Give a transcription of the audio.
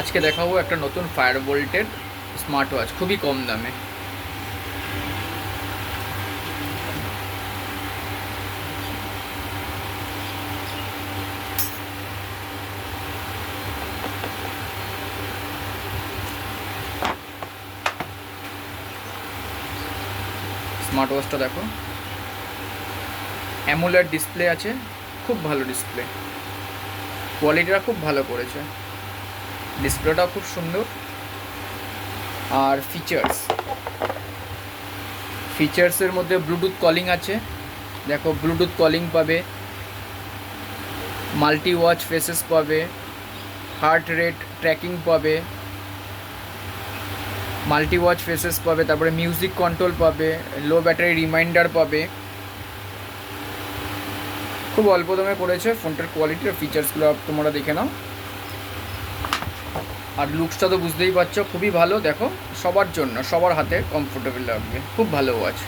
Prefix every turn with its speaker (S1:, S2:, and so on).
S1: আজকে দেখাবো একটা নতুন ফায়ারবোল্টের স্মার্ট ওয়াচ, খুবই কম দামে। স্মার্ট ওয়াচটা দেখো, অ্যামোলেড ডিসপ্লে আছে, খুব ভালো ডিসপ্লে, কোয়ালিটিটা খুব ভালো করেছে, ডিসপ্লেটাও খুব সুন্দর। আর ফিচার্সের মধ্যে ব্লুটুথ কলিং আছে, দেখো ব্লুটুথ কলিং পাবে, মাল্টি ওয়াচ ফেসেস পাবে, হার্ট রেট ট্র্যাকিং পাবে, মাল্টি ওয়াচ ফেসেস পাবে, তারপরে মিউজিক কন্ট্রোল পাবে, লো ব্যাটারি রিমাইন্ডার পাবে। খুব অল্প দামে করেছে, ফোনটার কোয়ালিটি আর ফিচার্সগুলো তোমরা দেখে নাও। আর লুকসটা তো বুঝতেই পারছো, খুবই ভালো। দেখো, সবার জন্য, সবার হাতে কমফোর্টেবল লাগবে, খুব ভালো ওয়াচ।